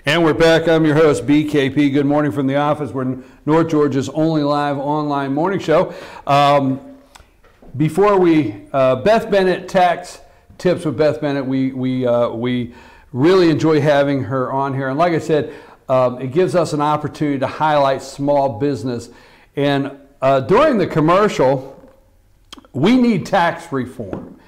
And we're back. I'm your host, BKP. Good morning from the office. We're North Georgia's only live online morning show. Before Beth Bennett, tax tips with Beth Bennett, we really enjoy having her on here. And like I said, it gives us an opportunity to highlight small business. And during the commercial, we need tax reform.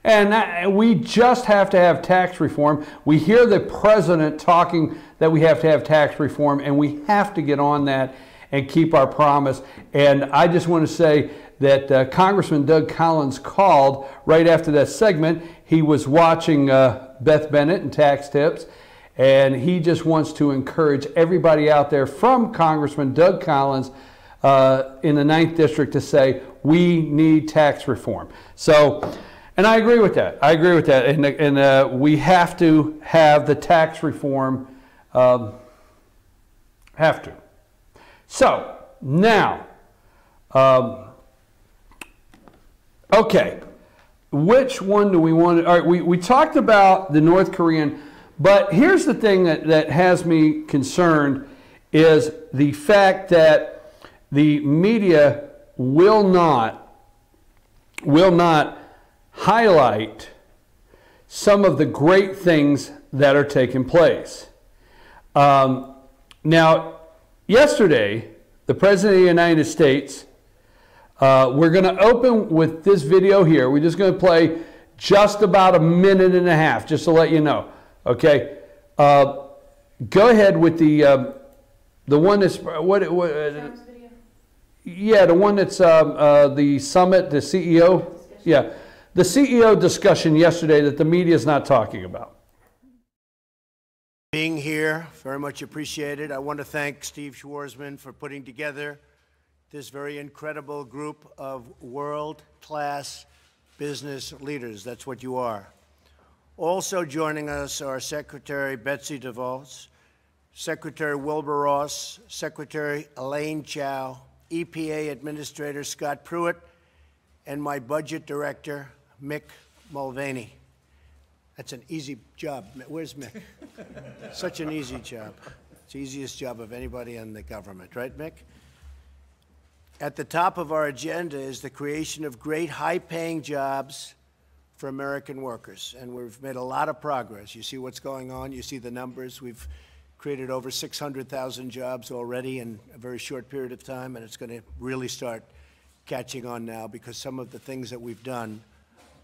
And we just have to have tax reform. We hear the president talking that we have to have tax reform, and we have to get on that and keep our promise. And I just want to say that Congressman Doug Collins called right after that segment. He was watching Beth Bennett and Tax Tips, and he just wants to encourage everybody out there from Congressman Doug Collins in the 9th District to say, we need tax reform. So, and I agree with that. I agree with that. And we have to have the tax reform. Have to. So, now, okay, which one do we want to, all right, we talked about the North Korean, but here's the thing that has me concerned is the fact that the media will not highlight some of the great things that are taking place. Now, yesterday, the President of the United States, we're going to open with this video here. We're just going to play just about a minute and a half, just to let you know. Okay, go ahead with the one that's yeah, the one that's the summit, the CEO, yeah, the CEO discussion yesterday that the media is not talking about. Being here, very much appreciated. I want to thank Steve Schwarzman for putting together this very incredible group of world-class business leaders. That's what you are. Also joining us are Secretary Betsy DeVos, Secretary Wilbur Ross, Secretary Elaine Chao, EPA Administrator Scott Pruitt, and my Budget Director, Mick Mulvaney. That's an easy job. Where's Mick? Such an easy job. It's the easiest job of anybody in the government, right, Mick? At the top of our agenda is the creation of great high-paying jobs for American workers, and we've made a lot of progress. You see what's going on. You see the numbers. We've created over 600,000 jobs already in a very short period of time, and it's going to really start catching on now because some of the things that we've done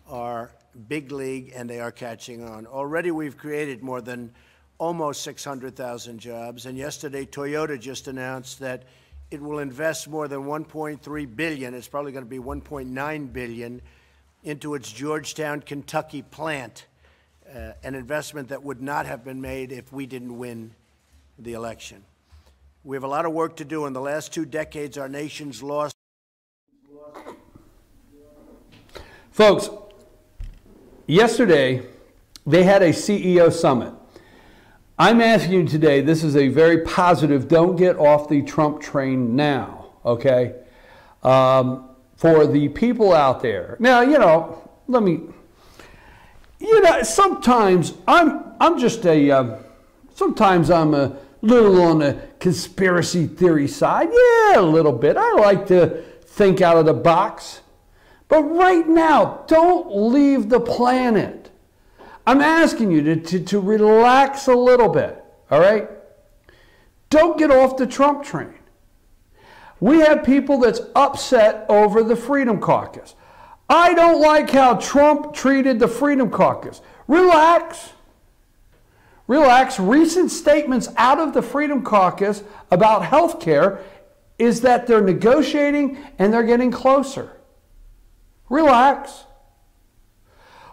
are big league and they are catching on. Already we've created more than almost 600,000 jobs, and yesterday Toyota just announced that it will invest more than $1.3 billion, it's probably going to be $1.9 billion, into its Georgetown, Kentucky plant, an investment that would not have been made if we didn't win the election. We have a lot of work to do. In the last 2 decades, our nation's lost. Folks, yesterday, they had a CEO summit. I'm asking you today, this is a very positive, don't get off the Trump train now, okay? For the people out there. Now, you know, sometimes I'm just sometimes I'm a little on the conspiracy theory side. Yeah, a little bit. I like to think out of the box. But right now, don't leave the planet. I'm asking you to relax a little bit, all right? Don't get off the Trump train. We have people that's upset over the Freedom Caucus. I don't like how Trump treated the Freedom Caucus. Relax. Relax. Recent statements out of the Freedom Caucus about health care is that they're negotiating and they're getting closer. Relax.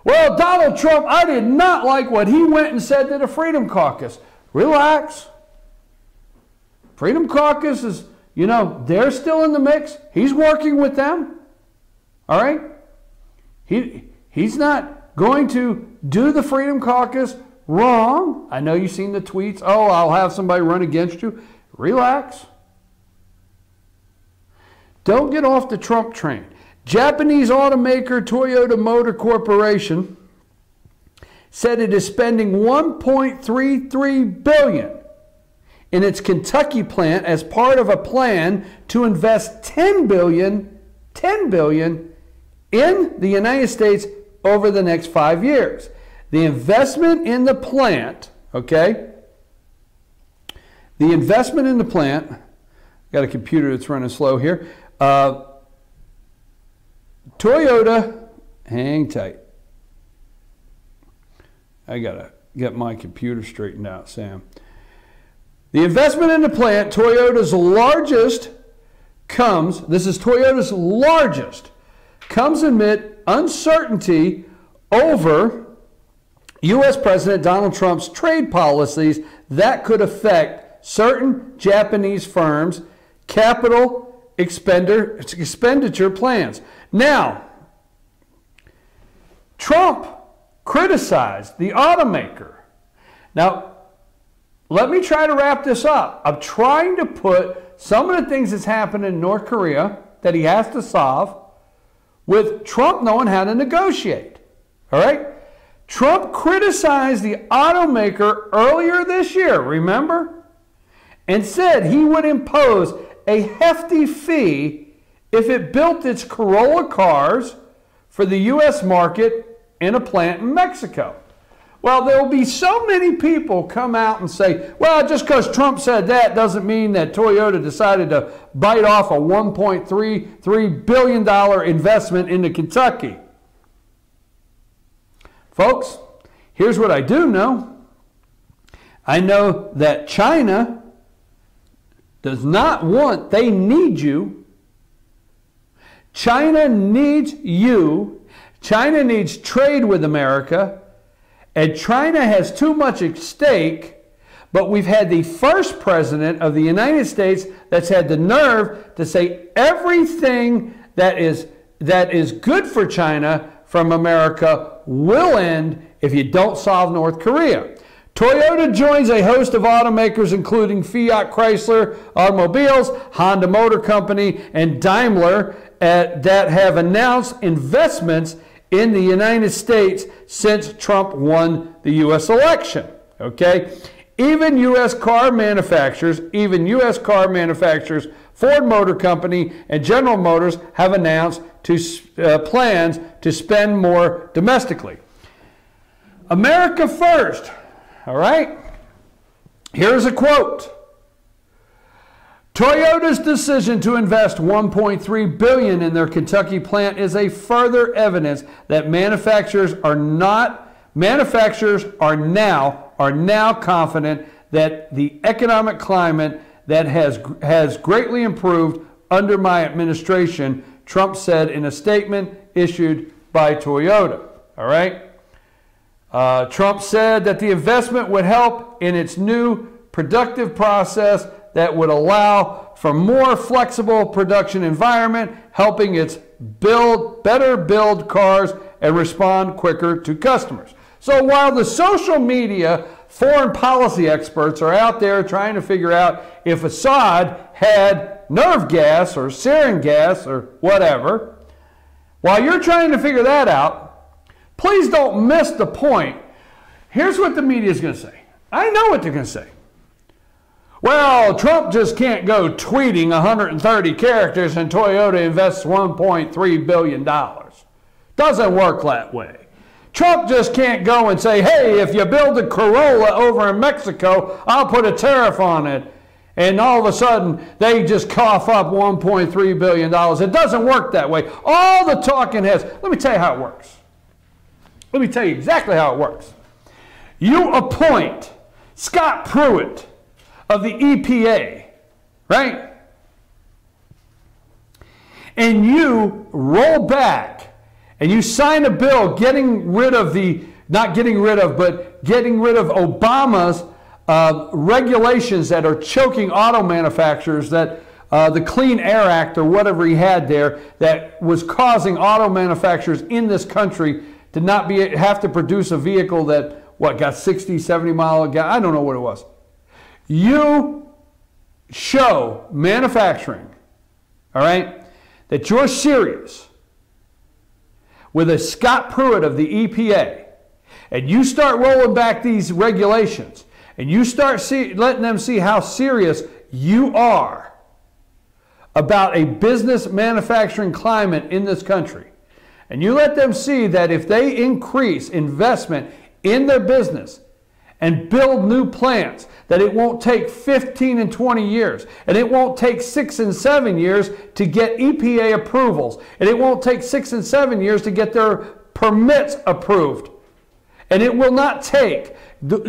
Well, Donald Trump, I did not like what he went and said to the Freedom Caucus. Relax. Freedom Caucus is, you know, they're still in the mix. He's working with them. All right? He's not going to do the Freedom Caucus wrong. I know you've seen the tweets. Oh, I'll have somebody run against you. Relax. Don't get off the Trump train. Japanese automaker Toyota Motor Corporation said it is spending $1.33 billion in its Kentucky plant as part of a plan to invest $10 billion in the United States over the next 5 years. The investment in the plant, okay? The investment in the plant, got a computer that's running slow here. Toyota, hang tight. I gotta get my computer straightened out, Sam. The investment in the plant, Toyota's largest, comes amid uncertainty over U.S. President Donald Trump's trade policies that could affect certain Japanese firms' capital expenditure plans. Now, Trump criticized the automaker. Now, let me try to wrap this up. I'm trying to put some of the things that's happened in North Korea that he has to solve with Trump knowing how to negotiate. All right? Trump criticized the automaker earlier this year, remember? And said he would impose a hefty fee if it built its Corolla cars for the U.S. market in a plant in Mexico. Well, there will be so many people come out and say, well, just because Trump said that doesn't mean that Toyota decided to bite off a $1.33 billion investment into Kentucky. Folks, here's what I do know. I know that China does not want, they need you. China needs you. China needs trade with America. And China has too much at stake, but we've had the first president of the United States that's had the nerve to say everything that is good for China from America will end if you don't solve North Korea. Toyota joins a host of automakers including Fiat Chrysler Automobiles, Honda Motor Company, and Daimler that have announced investments in the United States since Trump won the U.S. election. Okay? Even U.S. car manufacturers, Ford Motor Company and General Motors have announced plans to spend more domestically. America first. All right? Here's a quote. Toyota's decision to invest $1.3 billion in their Kentucky plant is a further evidence that manufacturers are now confident that the economic climate that has greatly improved under my administration, Trump said in a statement issued by Toyota. All right? Trump said that the investment would help in its new productive process that would allow for more flexible production environment, helping its better build cars and respond quicker to customers. So while the social media foreign policy experts are out there trying to figure out if Assad had nerve gas or sarin gas or whatever, while you're trying to figure that out, please don't miss the point. Here's what the media is going to say. I know what they're going to say. Well, Trump just can't go tweeting 130 characters and Toyota invests $1.3 billion. Doesn't work that way. Trump just can't go and say, hey, if you build a Corolla over in Mexico, I'll put a tariff on it. And all of a sudden, they just cough up $1.3 billion. It doesn't work that way. All the talking heads, let me tell you how it works. Let me tell you exactly how it works. You appoint Scott Pruitt of the EPA, right? And you roll back and you sign a bill getting rid of Obama's regulations that are choking auto manufacturers, that the Clean Air Act or whatever he had there that was causing auto manufacturers in this country to not have to produce a vehicle that, got 60, 70 mile a gallon? I don't know what it was. You show manufacturing, all right, that you're serious with a Scott Pruitt of the EPA, and you start rolling back these regulations, and you start letting them see how serious you are about a business manufacturing climate in this country, and you let them see that if they increase investment in their business and build new plants, that it won't take 15 and 20 years, and it won't take 6 and 7 years to get EPA approvals, and it won't take 6 and 7 years to get their permits approved. And it will not take, let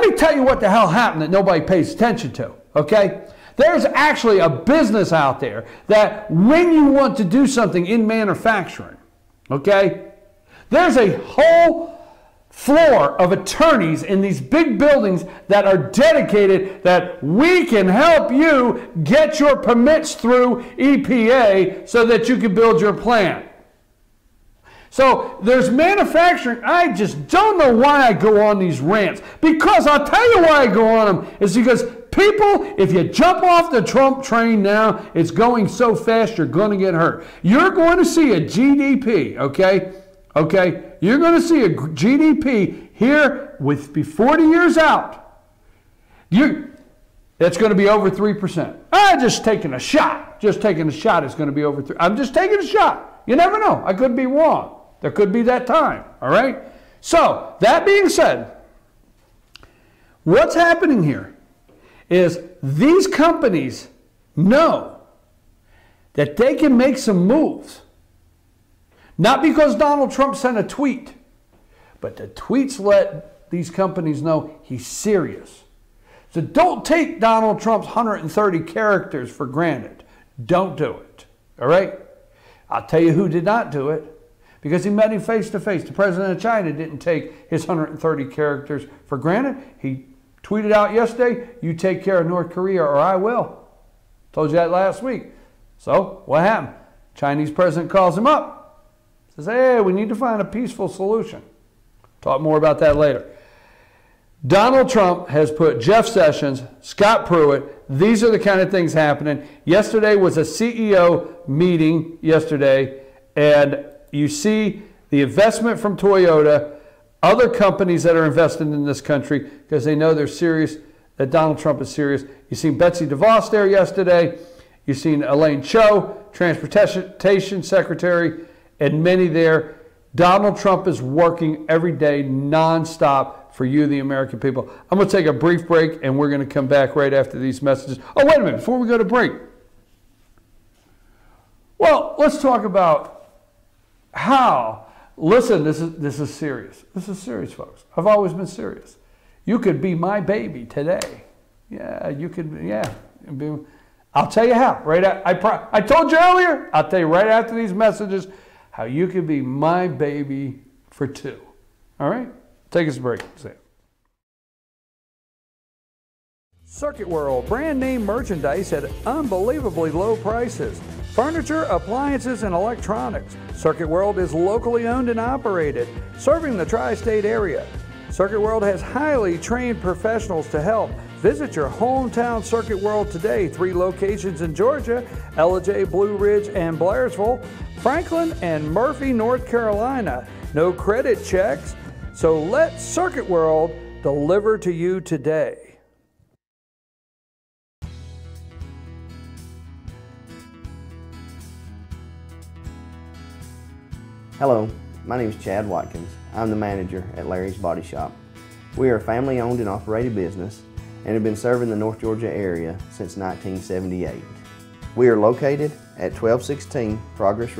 me tell you what the hell happened that nobody pays attention to, okay? There's actually a business out there that when you want to do something in manufacturing, okay, there's a whole floor of attorneys in these big buildings that are dedicated that we can help you get your permits through EPA so that you can build your plant. So there's manufacturing. I just don't know why I go on these rants, because I'll tell you why I go on them. It's because people, if you jump off the Trump train now, it's going so fast you're going to get hurt. You're going to see a GDP, okay? Okay, you're going to see a GDP here be 40 years out. It's going to be over 3%. I'm just taking a shot. Just taking a shot. It's going to be over 3. I'm just taking a shot. You never know. I could be wrong. There could be that time. All right. So that being said, what's happening here is these companies know that they can make some moves. Not because Donald Trump sent a tweet, but the tweets let these companies know he's serious. So don't take Donald Trump's 130 characters for granted. Don't do it. All right? I'll tell you who did not do it, because he met him face to face. The president of China didn't take his 130 characters for granted. He tweeted out yesterday, "You take care of North Korea or I will." Told you that last week. So what happened? Chinese president calls him up. Says, "Hey, we need to find a peaceful solution." Talk more about that later. Donald Trump has put Jeff Sessions, Scott Pruitt, these are the kind of things happening. Yesterday was a CEO meeting yesterday, and you see the investment from Toyota, other companies that are investing in this country because they know they're serious, that Donald Trump is serious. You've seen Betsy DeVos there yesterday. You've seen Elaine Chao, Transportation Secretary, and many there. Donald Trump is working every day nonstop for you, the American people. I'm going to take a brief break, and we're going to come back right after these messages. Oh, wait a minute, before we go to break. Well, let's talk about how, listen, this is serious. This is serious, folks. I've always been serious. You could be my baby today. Yeah, you could, yeah. I'll tell you how. I told you earlier, I'll tell you right after these messages how you could be my baby for 2. All right? Take us a break. Circuit World, brand name merchandise at unbelievably low prices. Furniture, appliances, and electronics. Circuit World is locally owned and operated, serving the tri-state area. Circuit World has highly trained professionals to help. Visit your hometown Circuit World today. 3 locations in Georgia, Ellijay, Blue Ridge, and Blairsville, Franklin, and Murphy, North Carolina. No credit checks, so let Circuit World deliver to you today. Hello, my name is Chad Watkins. I'm the manager at Larry's Body Shop. We are a family-owned and operated business and have been serving the North Georgia area since 1978. We are located at 1216 Progress